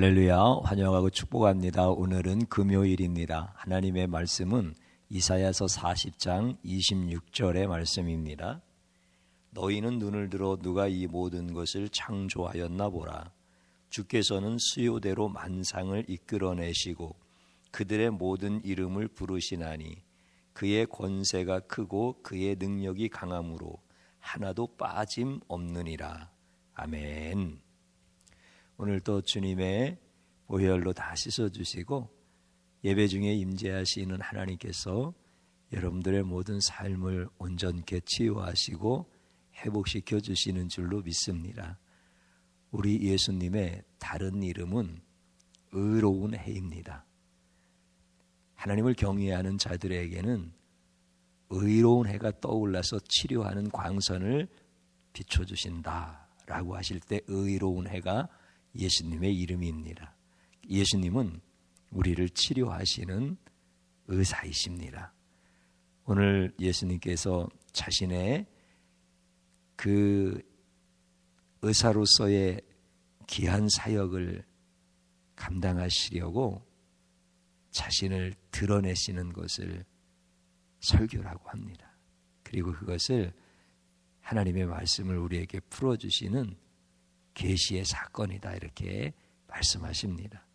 할렐루야, 환영하고 축복합니다. 오늘은 금요일입니다. 하나님의 말씀은 이사야서 40장 26절의 말씀입니다. 너희는 눈을 들어 누가 이 모든 것을 창조하였나 보라. 주께서는 수요대로 만상을 이끌어내시고 그들의 모든 이름을 부르시나니 그의 권세가 크고 그의 능력이 강함으로 하나도 빠짐없느니라. 아멘. 오늘도 주님의 보혈로 다 씻어주시고 예배 중에 임재하시는 하나님께서 여러분들의 모든 삶을 온전케 치유하시고 회복시켜 주시는 줄로 믿습니다. 우리 예수님의 다른 이름은 의로운 해입니다. 하나님을 경외하는 자들에게는 의로운 해가 떠올라서 치료하는 광선을 비춰주신다라고 하실 때 의로운 해가 예수님의 이름입니다. 예수님은 우리를 치료하시는 의사이십니다. 오늘 예수님께서 자신의 그 의사로서의 귀한 사역을 감당하시려고 자신을 드러내시는 것을 설교라고 합니다. 그리고 그것을 하나님의 말씀을 우리에게 풀어주시는 계시의 사건이다, 이렇게 말씀하십니다.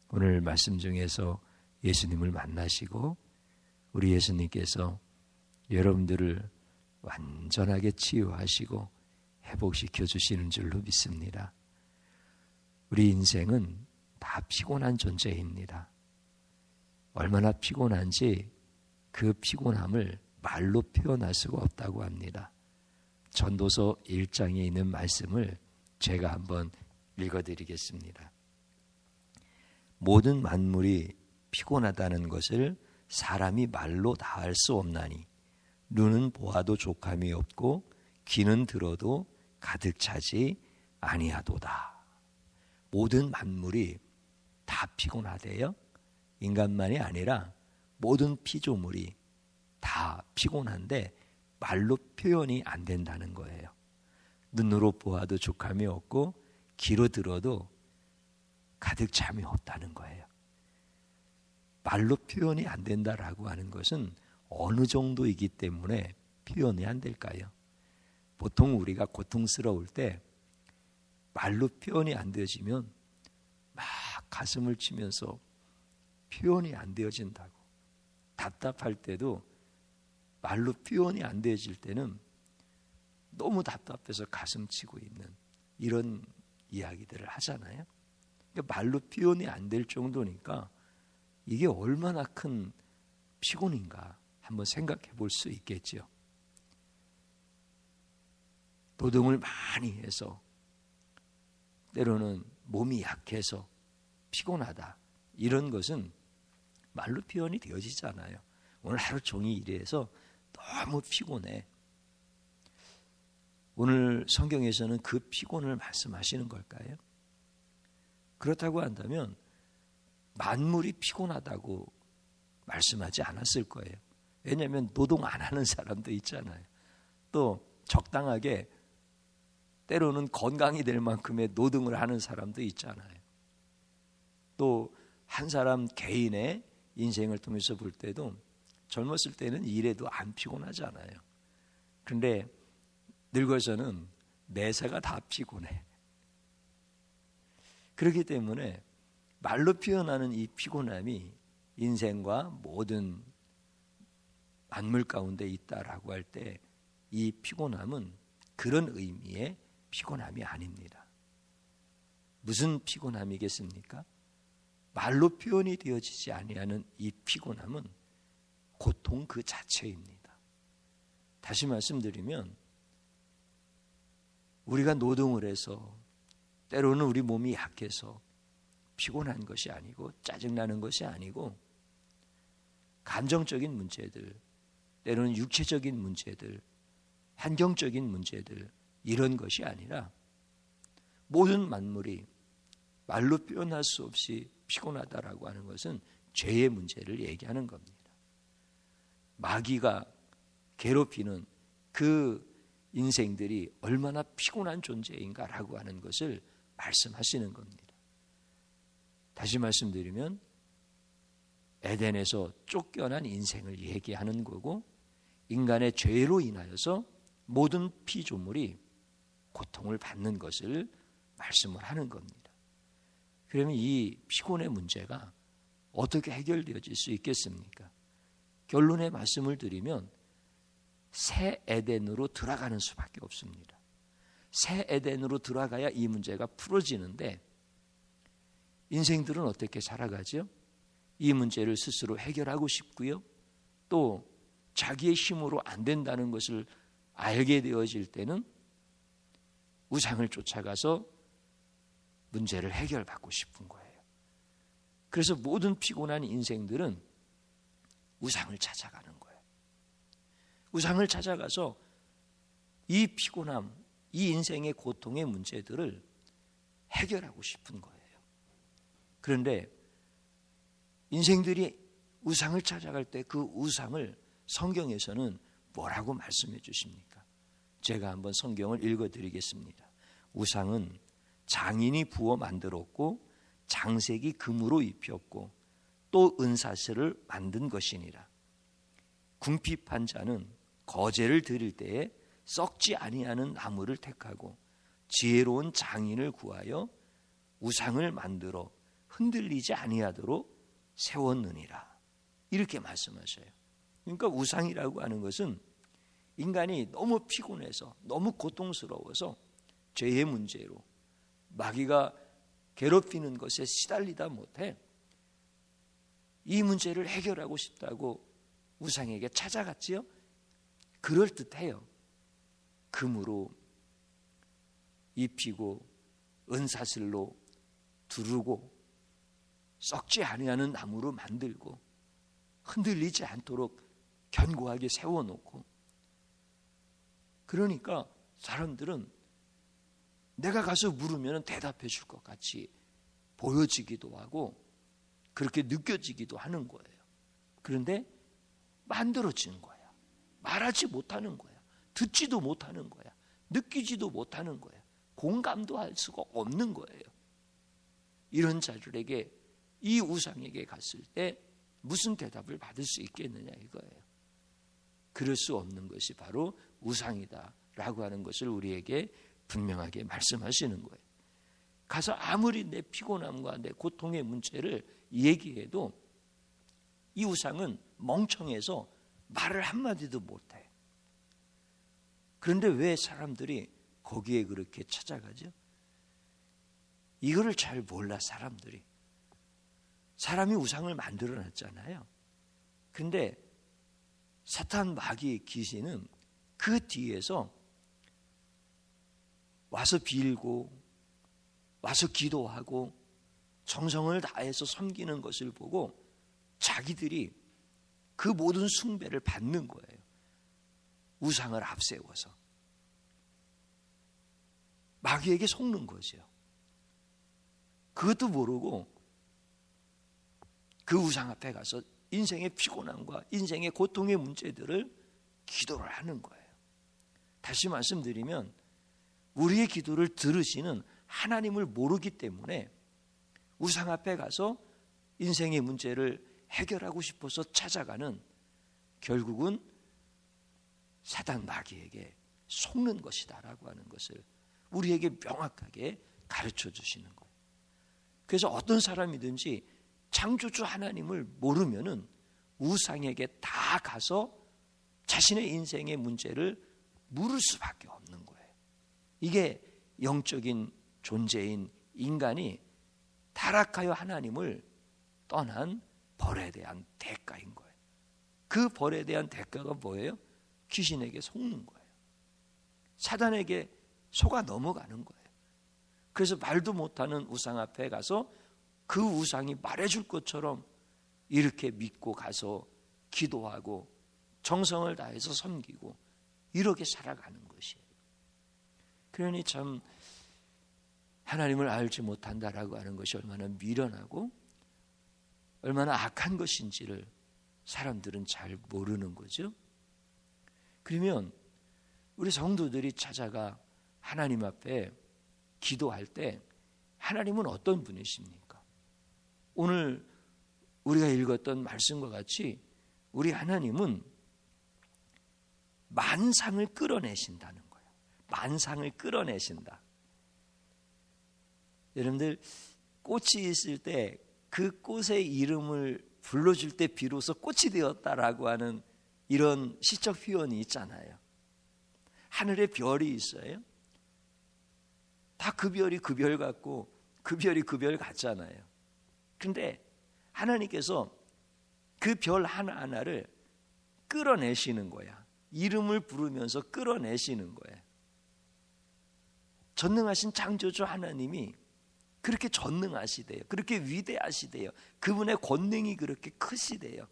오늘 말씀 중에서 예수님을 만나시고 우리 예수님께서 여러분들을 완전하게 치유하시고 회복시켜 주시는 줄로 믿습니다. 우리 인생은 다 피곤한 존재입니다. 얼마나 피곤한지 그 피곤함을 말로 표현할 수가 없다고 합니다. 전도서 1장에 있는 말씀을 제가 한번 읽어드리겠습니다. 모든 만물이 피곤하다는 것을 사람이 말로 다할 수 없나니 눈은 보아도 족함이 없고 귀는 들어도 가득 차지 아니하도다. 모든 만물이 다 피곤하대요. 인간만이 아니라 모든 피조물이 다 피곤한데 말로 표현이 안 된다는 거예요. 눈으로 보아도 족함이 없고 귀로 들어도 가득 잠이 없다는 거예요. 말로 표현이 안 된다라고 하는 것은 어느 정도이기 때문에 표현이 안 될까요? 보통 우리가 고통스러울 때 말로 표현이 안 되어지면 막 가슴을 치면서 표현이 안 되어진다고. 답답할 때도 말로 표현이 안 되어질 때는 너무 답답해서 가슴 치고 있는 이런 이야기들을 하잖아요. 그러니까 말로 표현이 안 될 정도니까 이게 얼마나 큰 피곤인가 한번 생각해 볼 수 있겠죠. 노동을 많이 해서 때로는 몸이 약해서 피곤하다, 이런 것은 말로 표현이 되어지잖아요. 오늘 하루 종일 일해서 너무 피곤해. 오늘 성경에서는 그 피곤을 말씀하시는 걸까요? 그렇다고 한다면 만물이 피곤하다고 말씀하지 않았을 거예요. 왜냐하면 노동 안 하는 사람도 있잖아요. 또 적당하게 때로는 건강이 될 만큼의 노동을 하는 사람도 있잖아요. 또 한 사람 개인의 인생을 통해서 볼 때도 젊었을 때는 일해도 안 피곤하잖아요. 그런데 늙어서는 내세가 다 피곤해. 그렇기 때문에 말로 표현하는 이 피곤함이 인생과 모든 만물 가운데 있다라고 할 때 이 피곤함은 그런 의미의 피곤함이 아닙니다. 무슨 피곤함이겠습니까? 말로 표현이 되어지지 아니하는 이 피곤함은 고통 그 자체입니다. 다시 말씀드리면 우리가 노동을 해서 때로는 우리 몸이 약해서 피곤한 것이 아니고 짜증나는 것이 아니고 감정적인 문제들, 때로는 육체적인 문제들, 환경적인 문제들, 이런 것이 아니라 모든 만물이 말로 표현할 수 없이 피곤하다라고 하는 것은 죄의 문제를 얘기하는 겁니다. 마귀가 괴롭히는 그 인생들이 얼마나 피곤한 존재인가라고 하는 것을 말씀하시는 겁니다. 다시 말씀드리면 에덴에서 쫓겨난 인생을 얘기하는 거고, 인간의 죄로 인하여서 모든 피조물이 고통을 받는 것을 말씀을 하는 겁니다. 그러면 이 피곤의 문제가 어떻게 해결되어질 수 있겠습니까? 결론의 말씀을 드리면 새 에덴으로 들어가는 수밖에 없습니다. 새 에덴으로 들어가야 이 문제가 풀어지는데, 인생들은 어떻게 살아가죠? 이 문제를 스스로 해결하고 싶고요, 또 자기의 힘으로 안 된다는 것을 알게 되어질 때는 우상을 쫓아가서 문제를 해결받고 싶은 거예요. 그래서 모든 피곤한 인생들은 우상을 찾아가는 거예요. 우상을 찾아가서 이 피곤함, 이 인생의 고통의 문제들을 해결하고 싶은 거예요. 그런데 인생들이 우상을 찾아갈 때 그 우상을 성경에서는 뭐라고 말씀해 주십니까? 제가 한번 성경을 읽어드리겠습니다. 우상은 장인이 부어 만들었고 장색이 금으로 입혔고 또 은사슬을 만든 것이니라. 궁핍한 자는 거제를 드릴 때에 썩지 아니하는 나무를 택하고 지혜로운 장인을 구하여 우상을 만들어 흔들리지 아니하도록 세웠느니라. 이렇게 말씀하셔요. 그러니까 우상이라고 하는 것은 인간이 너무 피곤해서, 너무 고통스러워서 죄의 문제로 마귀가 괴롭히는 것에 시달리다 못해 이 문제를 해결하고 싶다고 우상에게 찾아갔지요. 그럴듯해요. 금으로 입히고 은사슬로 두르고 썩지 아니하는 나무로 만들고 흔들리지 않도록 견고하게 세워놓고, 그러니까 사람들은 내가 가서 물으면 대답해 줄 것 같이 보여지기도 하고 그렇게 느껴지기도 하는 거예요. 그런데 만들어지는 거야. 말하지 못하는 거야. 듣지도 못하는 거야. 느끼지도 못하는 거야. 공감도 할 수가 없는 거예요. 이런 자들에게, 이 우상에게 갔을 때 무슨 대답을 받을 수 있겠느냐 이거예요. 그럴 수 없는 것이 바로 우상이다라고 하는 것을 우리에게 분명하게 말씀하시는 거예요. 가서 아무리 내 피곤함과 내 고통의 문제를 얘기해도 이 우상은 멍청해서 말을 한마디도 못해. 그런데 왜 사람들이 거기에 그렇게 찾아가죠? 이거를 잘 몰라 사람들이. 사람이 우상을 만들어놨잖아요. 그런데 사탄 마귀의 귀신은 그 뒤에서 와서 빌고 와서 기도하고 정성을 다해서 섬기는 것을 보고 자기들이 그 모든 숭배를 받는 거예요. 우상을 앞세워서 마귀에게 속는 거죠. 그것도 모르고 그 우상 앞에 가서 인생의 피곤함과 인생의 고통의 문제들을 기도를 하는 거예요. 다시 말씀드리면 우리의 기도를 들으시는 하나님을 모르기 때문에 우상 앞에 가서 인생의 문제를 해결하고 싶어서 찾아가는, 결국은 사단 마귀에게 속는 것이다라고 하는 것을 우리에게 명확하게 가르쳐 주시는 거예요. 그래서 어떤 사람이든지 창조주 하나님을 모르면은 우상에게 다 가서 자신의 인생의 문제를 물을 수밖에 없는 거예요. 이게 영적인 존재인 인간이 타락하여 하나님을 떠난 벌에 대한 대가인 거예요. 그 벌에 대한 대가가 뭐예요? 귀신에게 속는 거예요. 사단에게 속아 넘어가는 거예요. 그래서 말도 못하는 우상 앞에 가서 그 우상이 말해줄 것처럼 이렇게 믿고 가서 기도하고 정성을 다해서 섬기고 이렇게 살아가는 것이에요. 그러니 참 하나님을 알지 못한다라고 하는 것이 얼마나 미련하고 얼마나 악한 것인지를 사람들은 잘 모르는 거죠. 그러면 우리 성도들이 찾아가 하나님 앞에 기도할 때 하나님은 어떤 분이십니까? 오늘 우리가 읽었던 말씀과 같이 우리 하나님은 만상을 끌어내신다는 거예요. 만상을 끌어내신다. 여러분들 꽃이 있을 때 그 꽃의 이름을 불러줄 때 비로소 꽃이 되었다라고 하는 이런 시적 표현이 있잖아요. 하늘에 별이 있어요. 다 그 별이 그 별 같고 그 별이 그 별 같잖아요. 근데 하나님께서 그 별 하나하나를 끌어내시는 거야. 이름을 부르면서 끌어내시는 거예요. 전능하신 창조주 하나님이 그렇게 전능하시대요. 그렇게 위대하시대요. 그분의 권능이 그렇게 크시대요.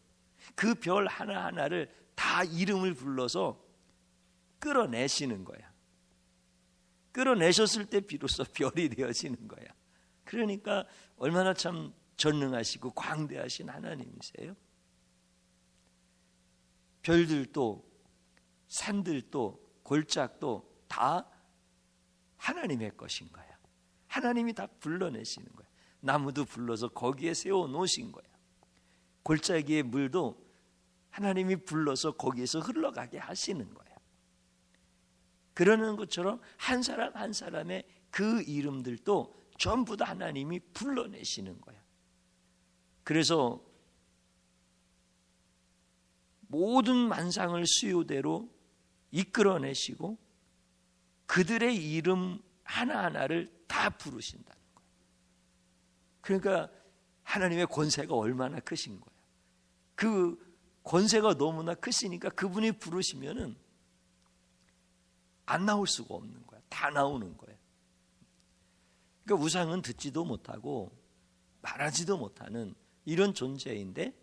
그 별 하나하나를 다 이름을 불러서 끌어내시는 거야. 끌어내셨을 때 비로소 별이 되어지는 거야. 그러니까 얼마나 참 전능하시고 광대하신 하나님이세요. 별들도 산들도 골짜기도 다 하나님의 것인 거야. 하나님이 다 불러내시는 거야. 나무도 불러서 거기에 세워놓으신 거야. 골짜기의 물도 하나님이 불러서 거기에서 흘러가게 하시는 거야. 그러는 것처럼 한 사람 한 사람의 그 이름들도 전부 다 하나님이 불러내시는 거야. 그래서 모든 만상을 수요대로 이끌어내시고 그들의 이름 하나하나를 다 부르신다는 거예요. 그러니까 하나님의 권세가 얼마나 크신 거예요. 그 권세가 너무나 크시니까 그분이 부르시면은 안 나올 수가 없는 거야. 다 나오는 거예요. 그러니까 우상은 듣지도 못하고 말하지도 못하는 이런 존재인데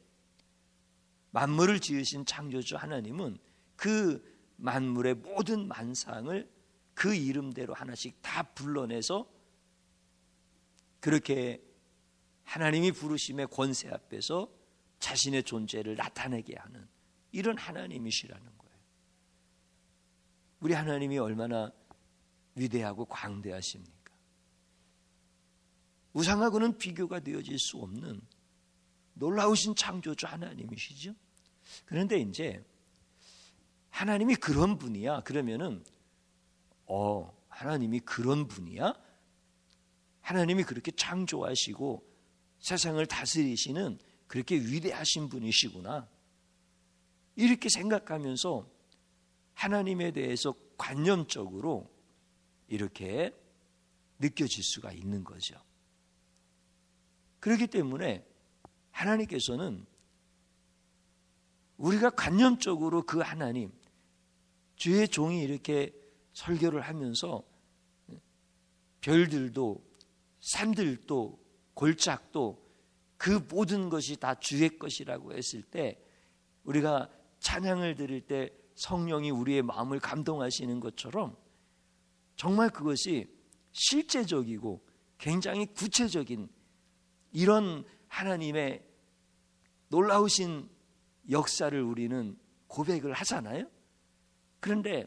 만물을 지으신 창조주 하나님은 그 만물의 모든 만상을 그 이름대로 하나씩 다 불러내서 그렇게 하나님이 부르심의 권세 앞에서 자신의 존재를 나타내게 하는 이런 하나님이시라는 거예요. 우리 하나님이 얼마나 위대하고 광대하십니까? 우상하고는 비교가 되어질 수 없는 놀라우신 창조주 하나님이시죠. 그런데 이제 하나님이 그런 분이야. 그러면은 하나님이 그런 분이야? 하나님이 그렇게 창조하시고 세상을 다스리시는 그렇게 위대하신 분이시구나. 이렇게 생각하면서 하나님에 대해서 관념적으로 이렇게 느껴질 수가 있는 거죠. 그렇기 때문에 하나님께서는 우리가 관념적으로 그 하나님, 주의 종이 이렇게 설교를 하면서 별들도 산들도 골짜기도 그 모든 것이 다 주의 것이라고 했을 때 우리가 찬양을 드릴 때 성령이 우리의 마음을 감동하시는 것처럼 정말 그것이 실제적이고 굉장히 구체적인 이런 하나님의 놀라우신 역사를 우리는 고백을 하잖아요. 그런데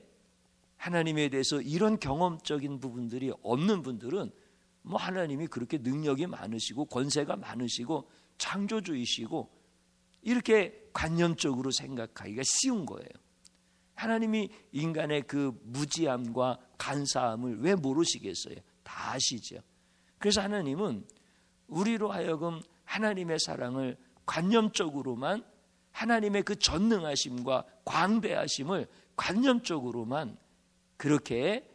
하나님에 대해서 이런 경험적인 부분들이 없는 분들은 뭐 하나님이 그렇게 능력이 많으시고 권세가 많으시고 창조주이시고 이렇게 관념적으로 생각하기가 쉬운 거예요. 하나님이 인간의 그 무지함과 간사함을 왜 모르시겠어요? 다 아시죠. 그래서 하나님은 우리로 하여금 하나님의 사랑을 관념적으로만 하나님의 그 전능하심과 광대하심을 관념적으로만 그렇게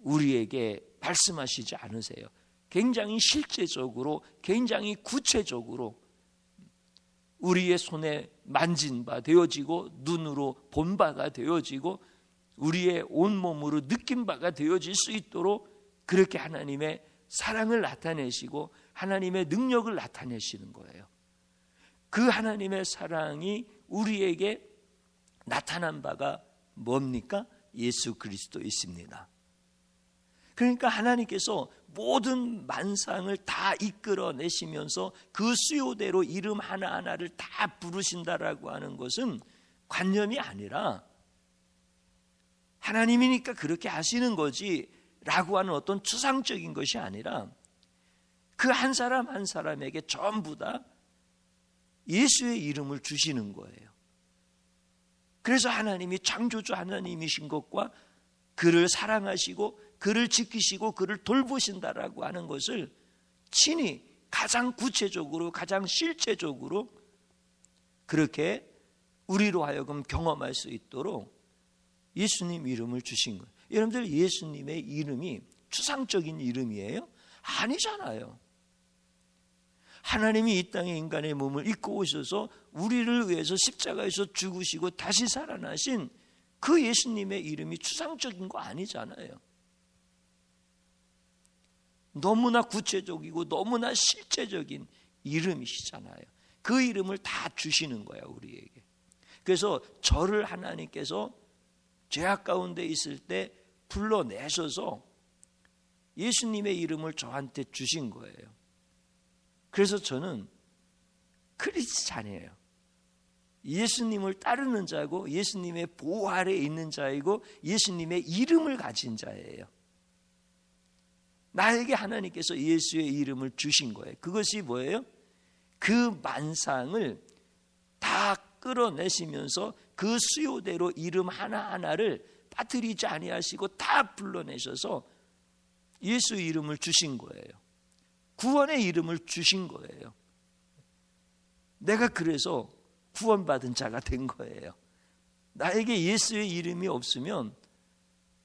우리에게 말씀하시지 않으세요. 굉장히 실제적으로 굉장히 구체적으로 우리의 손에 만진 바 되어지고 눈으로 본 바가 되어지고 우리의 온몸으로 느낀 바가 되어질 수 있도록 그렇게 하나님의 사랑을 나타내시고 하나님의 능력을 나타내시는 거예요. 그 하나님의 사랑이 우리에게 나타난 바가 뭡니까? 예수 그리스도 있습니다. 그러니까 하나님께서 모든 만상을 다 이끌어내시면서 그 수요대로 이름 하나하나를 다 부르신다라고 하는 것은 관념이 아니라 하나님이니까 그렇게 하시는 거지 라고 하는 어떤 추상적인 것이 아니라 그 한 사람 한 사람에게 전부 다 예수의 이름을 주시는 거예요. 그래서 하나님이 창조주 하나님이신 것과 그를 사랑하시고 그를 지키시고 그를 돌보신다라고 하는 것을 친히 가장 구체적으로 가장 실제적으로 그렇게 우리로 하여금 경험할 수 있도록 예수님 이름을 주신 거예요. 여러분들, 예수님의 이름이 추상적인 이름이에요? 아니잖아요. 하나님이 이 땅에 인간의 몸을 입고 오셔서 우리를 위해서 십자가에서 죽으시고 다시 살아나신 그 예수님의 이름이 추상적인 거 아니잖아요. 너무나 구체적이고 너무나 실제적인 이름이시잖아요. 그 이름을 다 주시는 거야, 우리에게. 그래서 저를 하나님께서 죄악 가운데 있을 때 불러내셔서 예수님의 이름을 저한테 주신 거예요. 그래서 저는 크리스찬이에요. 예수님을 따르는 자고 예수님의 보호 아래에 있는 자이고 예수님의 이름을 가진 자예요. 나에게 하나님께서 예수의 이름을 주신 거예요. 그것이 뭐예요? 그 만상을 다 끌어내시면서 그 수요대로 이름 하나하나를 빠뜨리지 아니하시고 다 불러내셔서 예수 이름을 주신 거예요. 구원의 이름을 주신 거예요. 내가 그래서 구원받은 자가 된 거예요. 나에게 예수의 이름이 없으면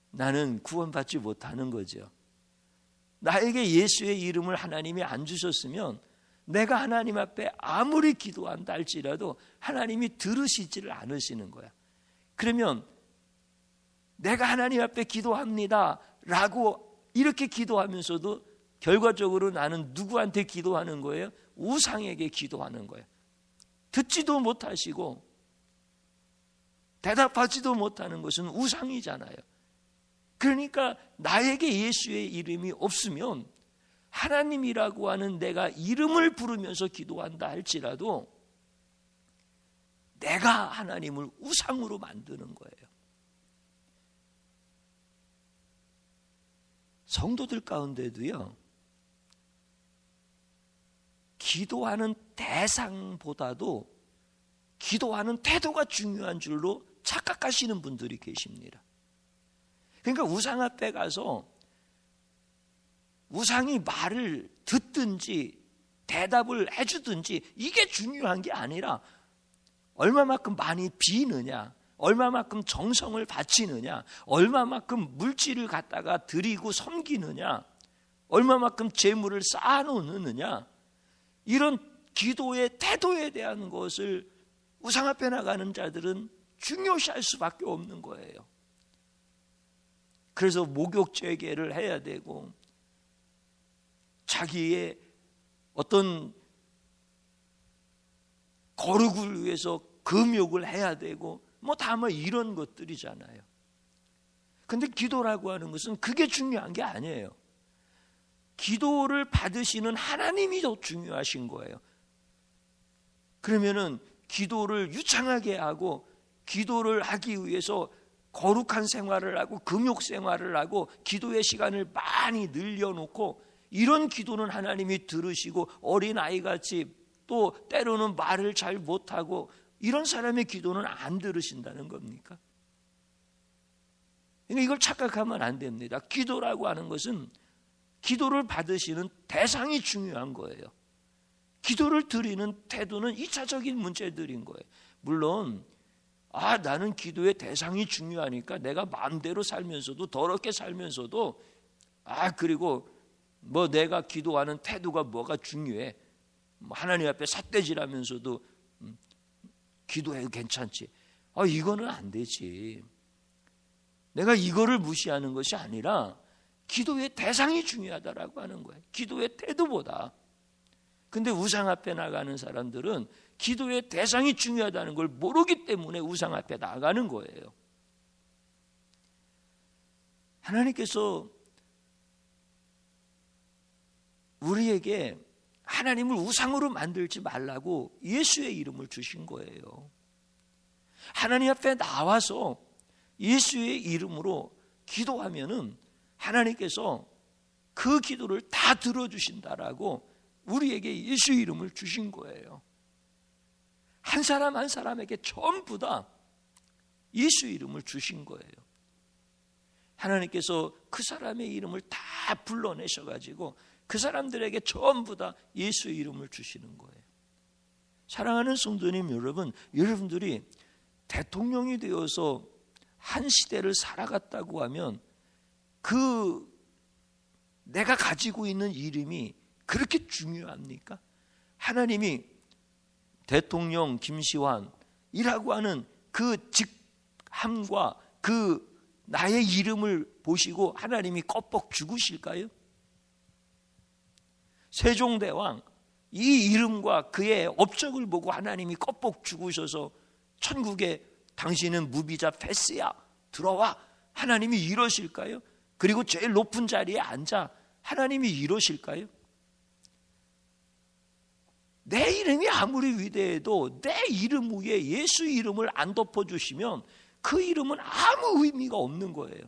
나는 구원받지 못하는 거죠. 나에게 예수의 이름을 하나님이 안 주셨으면 내가 하나님 앞에 아무리 기도한다 할지라도 하나님이 들으시지를 않으시는 거야. 그러면 내가 하나님 앞에 기도합니다 라고 이렇게 기도하면서도 결과적으로 나는 누구한테 기도하는 거예요? 우상에게 기도하는 거예요. 듣지도 못하시고 대답하지도 못하는 것은 우상이잖아요. 그러니까 나에게 예수의 이름이 없으면 하나님이라고 하는 내가 이름을 부르면서 기도한다 할지라도 내가 하나님을 우상으로 만드는 거예요. 성도들 가운데도요, 기도하는 대상보다도 기도하는 태도가 중요한 줄로 착각하시는 분들이 계십니다. 그러니까 우상 앞에 가서 우상이 말을 듣든지 대답을 해주든지 이게 중요한 게 아니라 얼마만큼 많이 비느냐, 얼마만큼 정성을 바치느냐, 얼마만큼 물질을 갖다가 드리고 섬기느냐, 얼마만큼 재물을 쌓아놓느냐, 이런 기도의 태도에 대한 것을 우상 앞에 나가는 자들은 중요시할 수밖에 없는 거예요. 그래서 목욕제계를 해야 되고 자기의 어떤 거룩을 위해서 금욕을 해야 되고 다 이런 것들이잖아요. 근데 기도라고 하는 것은 그게 중요한 게 아니에요. 기도를 받으시는 하나님이 더 중요하신 거예요. 그러면은 기도를 유창하게 하고 기도를 하기 위해서 거룩한 생활을 하고 금욕 생활을 하고 기도의 시간을 많이 늘려놓고 이런 기도는 하나님이 들으시고 어린아이같이 또 때로는 말을 잘 못하고 이런 사람의 기도는 안 들으신다는 겁니까? 그러니까 이걸 착각하면 안 됩니다. 기도라고 하는 것은 기도를 받으시는 대상이 중요한 거예요. 기도를 드리는 태도는 2차적인 문제들인 거예요. 물론 나는 기도의 대상이 중요하니까 내가 마음대로 살면서도 더럽게 살면서도 그리고 내가 기도하는 태도가 뭐가 중요해. 하나님 앞에 삿대질하면서도 기도해도 괜찮지. 이거는 안 되지. 내가 이거를 무시하는 것이 아니라 기도의 대상이 중요하다라고 하는 거예요. 기도의 태도보다. 근데 우상 앞에 나가는 사람들은 기도의 대상이 중요하다는 걸 모르기 때문에 우상 앞에 나가는 거예요. 하나님께서 우리에게 하나님을 우상으로 만들지 말라고 예수의 이름을 주신 거예요. 하나님 앞에 나와서 예수의 이름으로 기도하면은 하나님께서 그 기도를 다 들어주신다라고 우리에게 예수 이름을 주신 거예요. 한 사람 한 사람에게 전부 다 예수 이름을 주신 거예요. 하나님께서 그 사람의 이름을 다 불러내셔가지고 그 사람들에게 전부 다 예수 이름을 주시는 거예요. 사랑하는 성도님 여러분, 여러분들이 대통령이 되어서 한 시대를 살아갔다고 하면 그 내가 가지고 있는 이름이 그렇게 중요합니까? 하나님이 대통령 김시환이라고 하는 그 직함과 그 나의 이름을 보시고 하나님이 껍벅 죽으실까요? 세종대왕 이 이름과 그의 업적을 보고 하나님이 껍벅 죽으셔서 천국에 당신은 무비자 패스야 들어와 하나님이 이러실까요? 그리고 제일 높은 자리에 앉아 하나님이 이러실까요? 내 이름이 아무리 위대해도 내 이름 위에 예수 이름을 안 덮어주시면 그 이름은 아무 의미가 없는 거예요.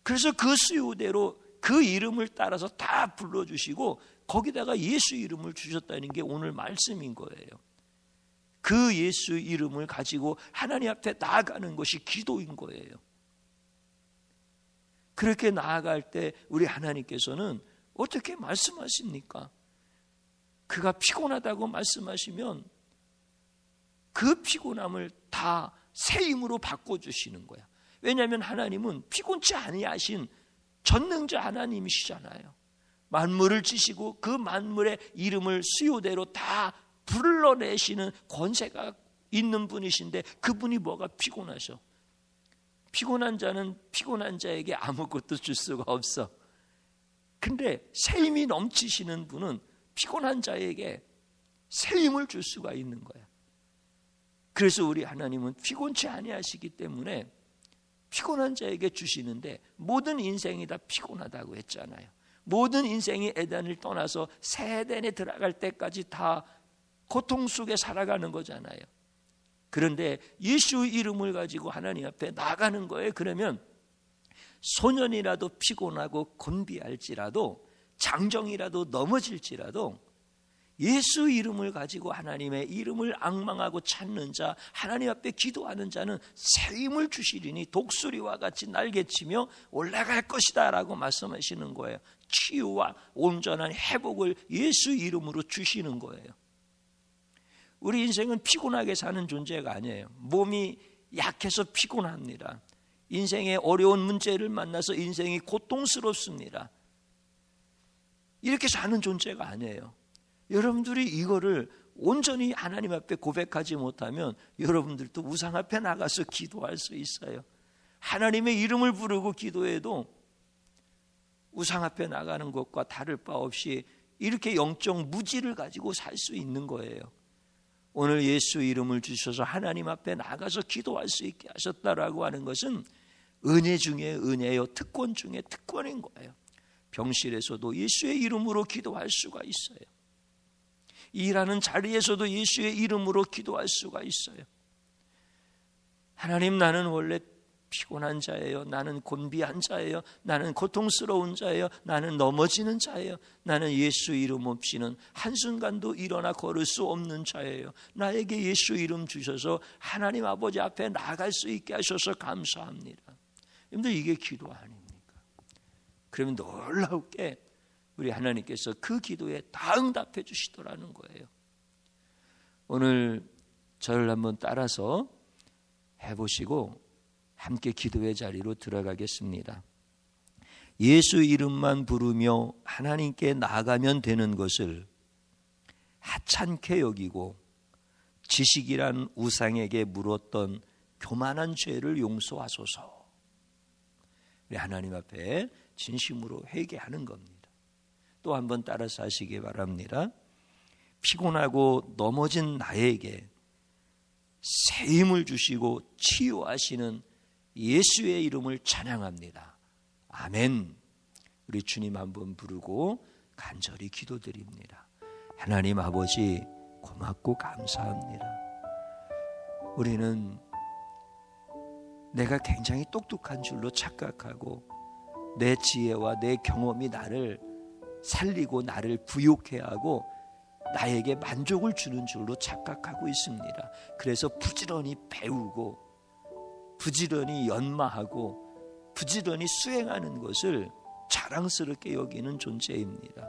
그래서 그 수요대로 그 이름을 따라서 다 불러주시고 거기다가 예수 이름을 주셨다는 게 오늘 말씀인 거예요. 그 예수 이름을 가지고 하나님 앞에 나아가는 것이 기도인 거예요. 그렇게 나아갈 때 우리 하나님께서는 어떻게 말씀하십니까? 그가 피곤하다고 말씀하시면 그 피곤함을 다 새 힘으로 바꿔주시는 거야. 왜냐하면 하나님은 피곤치 아니하신 전능자 하나님이시잖아요. 만물을 지시고 그 만물의 이름을 수요대로 다 불러내시는 권세가 있는 분이신데 그분이 뭐가 피곤하셔? 피곤한 자는 피곤한 자에게 아무것도 줄 수가 없어. 근데 새 힘이 넘치시는 분은 피곤한 자에게 새 힘을 줄 수가 있는 거야. 그래서 우리 하나님은 피곤치 아니하시기 때문에 피곤한 자에게 주시는데 모든 인생이 다 피곤하다고 했잖아요. 모든 인생이 에덴을 떠나서 새 에덴에 들어갈 때까지 다 고통 속에 살아가는 거잖아요. 그런데 예수 이름을 가지고 하나님 앞에 나가는 거예요. 그러면 소년이라도 피곤하고 곤비할지라도 장정이라도 넘어질지라도 예수 이름을 가지고 하나님의 이름을 앙망하고 찾는 자, 하나님 앞에 기도하는 자는 새 힘을 주시리니 독수리와 같이 날개치며 올라갈 것이다 라고 말씀하시는 거예요. 치유와 온전한 회복을 예수 이름으로 주시는 거예요. 우리 인생은 피곤하게 사는 존재가 아니에요. 몸이 약해서 피곤합니다. 인생의 어려운 문제를 만나서 인생이 고통스럽습니다. 이렇게 사는 존재가 아니에요. 여러분들이 이거를 온전히 하나님 앞에 고백하지 못하면 여러분들도 우상 앞에 나가서 기도할 수 있어요. 하나님의 이름을 부르고 기도해도 우상 앞에 나가는 것과 다를 바 없이 이렇게 영적 무지를 가지고 살 수 있는 거예요. 오늘 예수 이름을 주셔서 하나님 앞에 나가서 기도할 수 있게 하셨다라고 하는 것은 은혜 중에 은혜요, 특권 중에 특권인 거예요. 병실에서도 예수의 이름으로 기도할 수가 있어요. 일하는 자리에서도 예수의 이름으로 기도할 수가 있어요. 하나님, 나는 원래 피곤한 자예요. 나는 곤비한 자예요. 나는 고통스러운 자예요. 나는 넘어지는 자예요. 나는 예수 이름 없이는 한순간도 일어나 걸을 수 없는 자예요. 나에게 예수 이름 주셔서 하나님 아버지 앞에 나갈 수 있게 하셔서 감사합니다. 여러분들, 이게 기도 아닙니까? 그러면 놀랍게 우리 하나님께서 그 기도에 다 응답해 주시더라는 거예요. 오늘 저를 한번 따라서 해보시고 함께 기도의 자리로 들어가겠습니다. 예수 이름만 부르며 하나님께 나아가면 되는 것을 하찮게 여기고 지식이란 우상에게 물었던 교만한 죄를 용서하소서. 우리 하나님 앞에 진심으로 회개하는 겁니다. 또 한번 따라서 하시기 바랍니다. 피곤하고 넘어진 나에게 새 힘을 주시고 치유하시는 예수의 이름을 찬양합니다. 아멘. 우리 주님 한번 부르고 간절히 기도드립니다. 하나님 아버지, 고맙고 감사합니다. 우리는 내가 굉장히 똑똑한 줄로 착각하고 내 지혜와 내 경험이 나를 살리고 나를 부욕해 하고 나에게 만족을 주는 줄로 착각하고 있습니다. 그래서 부지런히 배우고 부지런히 연마하고 부지런히 수행하는 것을 자랑스럽게 여기는 존재입니다.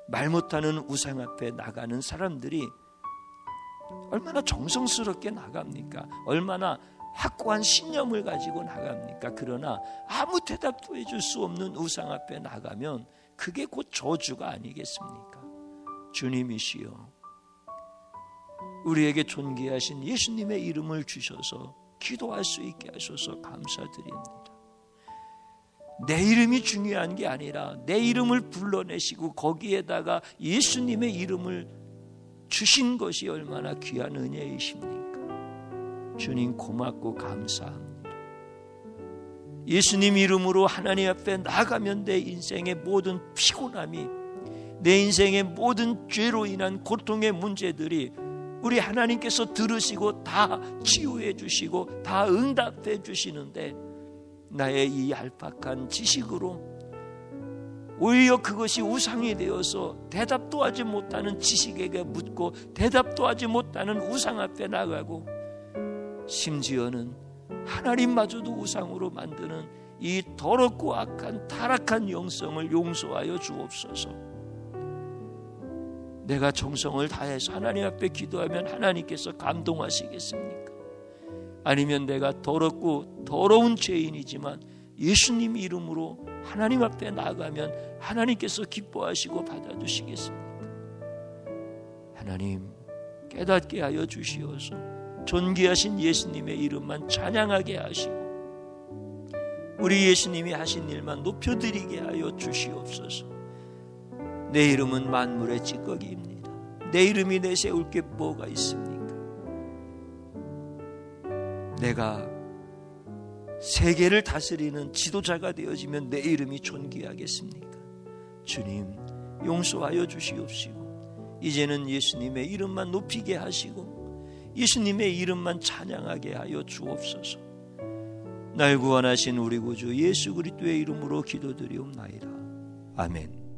말 못하는 우상 앞에 나가는 사람들이 얼마나 정성스럽게 나갑니까? 얼마나 확고한 신념을 가지고 나갑니까? 그러나 아무 대답도 해줄 수 없는 우상 앞에 나가면 그게 곧 저주가 아니겠습니까? 주님이시여, 우리에게 존귀하신 예수님의 이름을 주셔서 기도할 수 있게 하셔서 감사드립니다. 내 이름이 중요한 게 아니라 내 이름을 불러내시고 거기에다가 예수님의 이름을 주신 것이 얼마나 귀한 은혜이십니까? 주님 고맙고 감사합니다. 예수님 이름으로 하나님 앞에 나가면 내 인생의 모든 피곤함이, 내 인생의 모든 죄로 인한 고통의 문제들이 우리 하나님께서 들으시고 다 치유해 주시고 다 응답해 주시는데, 나의 이 얄팍한 지식으로 오히려 그것이 우상이 되어서 대답도 하지 못하는 지식에게 묻고 대답도 하지 못하는 우상 앞에 나가고, 심지어는 하나님마저도 우상으로 만드는 이 더럽고 악한 타락한 영성을 용서하여 주옵소서. 내가 정성을 다해서 하나님 앞에 기도하면 하나님께서 감동하시겠습니까? 아니면 내가 더럽고 더러운 죄인이지만 예수님 이름으로 하나님 앞에 나가면 하나님께서 기뻐하시고 받아주시겠습니까? 하나님, 깨닫게 하여 주시어서 존귀하신 예수님의 이름만 찬양하게 하시고 우리 예수님이 하신 일만 높여드리게 하여 주시옵소서. 내 이름은 만물의 찌꺼기입니다. 내 이름이 내세울 게 뭐가 있습니까? 내가 세계를 다스리는 지도자가 되어지면 내 이름이 존귀하겠습니까? 주님, 용서하여 주시옵시고 이제는 예수님의 이름만 높이게 하시고 예수님의 이름만 찬양하게 하여 주옵소서. 날 구원하신 우리 구주 예수 그리스도의 이름으로 기도드리옵나이다. 아멘.